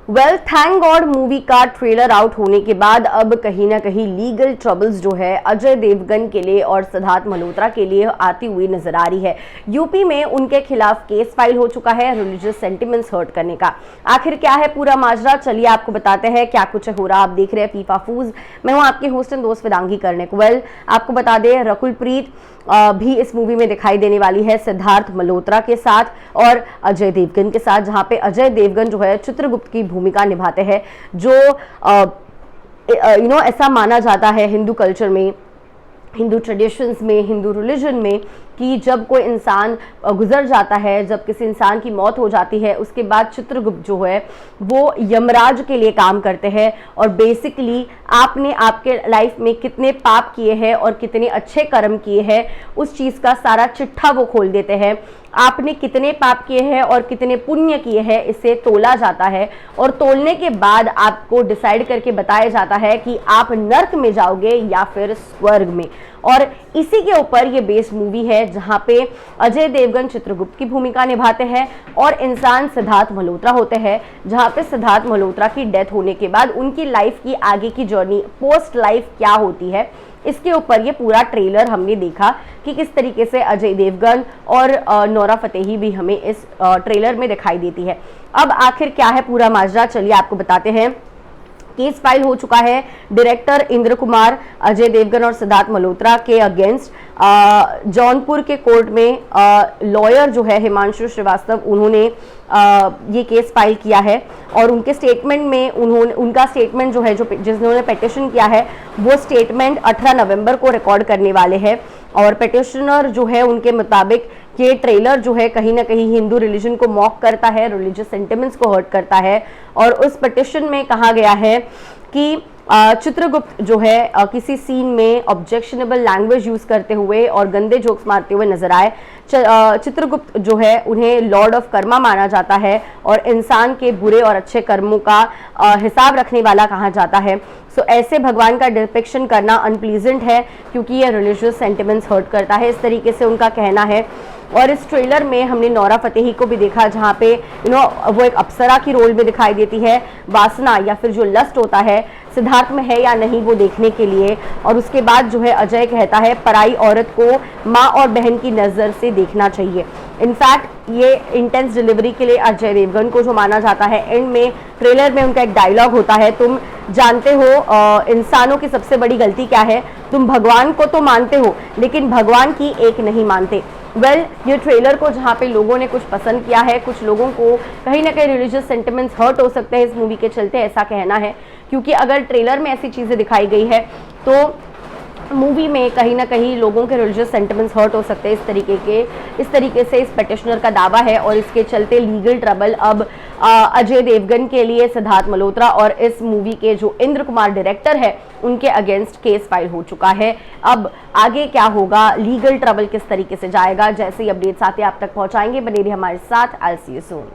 Well thank God movie का trailer out होने के बाद अब कहीं ना कहीं लीगल ट्रबल्स जो है अजय देवगन के लिए और सिद्धार्थ मल्होत्रा के लिए आती हुई नजर आ रही है। यूपी में उनके खिलाफ केस फाइल हो चुका है रिलीजियस सेंटिमेंट्स हर्ट करने का। आखिर क्या है पूरा माजरा, चलिए आपको बताते हैं क्या कुछ हो रहा। आप देख रहे हैं फीफा फूज, मैं हूं आपके होस्ट एंड दोस्त वेदांगी कर्णिक। वेल आपको बता दें रकुल प्रीत भी इस मूवी में दिखाई देने वाली है सिद्धार्थ मल्होत्रा के साथ और अजय देवगन के साथ, जहां पे अजय देवगन जो है चित्रगुप्त की भूमिका निभाते हैं, जो ऐसा माना जाता है हिंदू कल्चर में, हिंदू ट्रेडिशंस में, हिंदू रिलीजन में कि जब कोई इंसान गुजर जाता है, जब किसी इंसान की मौत हो जाती है, उसके बाद चित्रगुप्त जो है वो यमराज के लिए काम करते हैं और बेसिकली आपने आपके लाइफ में कितने पाप किए हैं और कितने अच्छे कर्म किए हैं उस चीज़ का सारा चिट्ठा वो खोल देते हैं। आपने कितने पाप किए हैं और कितने पुण्य किए हैं इसे तोला जाता है और तोलने के बाद आपको डिसाइड करके बताया जाता है कि आप नर्क में जाओगे या फिर स्वर्ग में। और इसी के ऊपर ये बेस्ड मूवी है जहां पे अजय देवगन चित्रगुप्त की भूमिका निभाते हैं और इंसान सिद्धार्थ मल्होत्रा होते हैं, जहां पे सिद्धार्थ मल्होत्रा की डेथ होने के बाद उनकी लाइफ की आगे की जर्नी पोस्ट लाइफ क्या होती है, इसके ऊपर ये पूरा ट्रेलर हमने देखा कि किस तरीके से अजय देवगन और नोरा फतेही भी हमें इस ट्रेलर में दिखाई देती है। अब आखिर क्या है पूरा माजरा, चलिए आपको बताते हैं। केस फाइल हो चुका है डायरेक्टर इंद्र कुमार अजय देवगन और सिद्धार्थ मल्होत्रा के अगेंस्ट। जौनपुर के कोर्ट में लॉयर जो है हिमांशु श्रीवास्तव, उन्होंने ये केस फाइल किया है और उनके स्टेटमेंट में उनका स्टेटमेंट जो है जिन्होंने पिटिशन किया है वो स्टेटमेंट 18 नवंबर को रिकॉर्ड करने वाले हैं। और पिटिशनर जो है उनके मुताबिक ये ट्रेलर जो है कहीं ना कहीं हिंदू रिलीजन को मॉक करता है, रिलीजियस सेंटिमेंट्स को हर्ट करता है। और उस पिटिशन में कहा गया है कि चित्रगुप्त जो है किसी सीन में ऑब्जेक्शनेबल लैंग्वेज यूज करते हुए और गंदे जोक्स मारते हुए नजर आए। चित्रगुप्त जो है उन्हें लॉर्ड ऑफ कर्मा माना जाता है और इंसान के बुरे और अच्छे कर्मों का हिसाब रखने वाला कहा जाता है। सो ऐसे भगवान का डिपिक्शन करना अनप्लीजेंट है क्योंकि ये रिलीजियस सेंटिमेंट्स हर्ट करता है, इस तरीके से उनका कहना है। और इस ट्रेलर में हमने नोरा फतेही को भी देखा जहाँ पे वो एक अप्सरा की रोल में दिखाई देती है। वासना या फिर जो लस्ट होता है सिद्धार्थ में है या नहीं वो देखने के लिए। और उसके बाद जो है अजय कहता है पराई औरत को माँ और बहन की नज़र से देखना चाहिए। इनफैक्ट ये इंटेंस डिलीवरी के लिए अजय देवगन को जो माना जाता है, एंड में ट्रेलर में उनका एक डायलॉग होता है, तुम जानते हो इंसानों की सबसे बड़ी गलती क्या है, तुम भगवान को तो मानते हो लेकिन भगवान की एक नहीं मानते। वेल ये ट्रेलर को जहाँ पे लोगों ने कुछ पसंद किया है, कुछ लोगों को कहीं ना कहीं रिलीजियस सेंटिमेंट्स हर्ट हो सकते हैं इस मूवी के चलते, ऐसा कहना है। क्योंकि अगर ट्रेलर में ऐसी चीज़ें दिखाई गई है तो मूवी में कहीं ना कहीं लोगों के रिलीजियस सेंटिमेंट्स हर्ट हो सकते हैं, इस तरीके से इस पिटिशनर का दावा है। और इसके चलते लीगल ट्रबल अब अजय देवगन के लिए, सिद्धार्थ मल्होत्रा और इस मूवी के जो इंद्र कुमार डायरेक्टर है उनके अगेंस्ट केस फाइल हो चुका है। अब आगे क्या होगा, लीगल ट्रबल किस तरीके से जाएगा, जैसे ही अपडेट्स आते हैं आप तक पहुंचाएंगे। बने रहिए हमारे साथ। I will see you soon.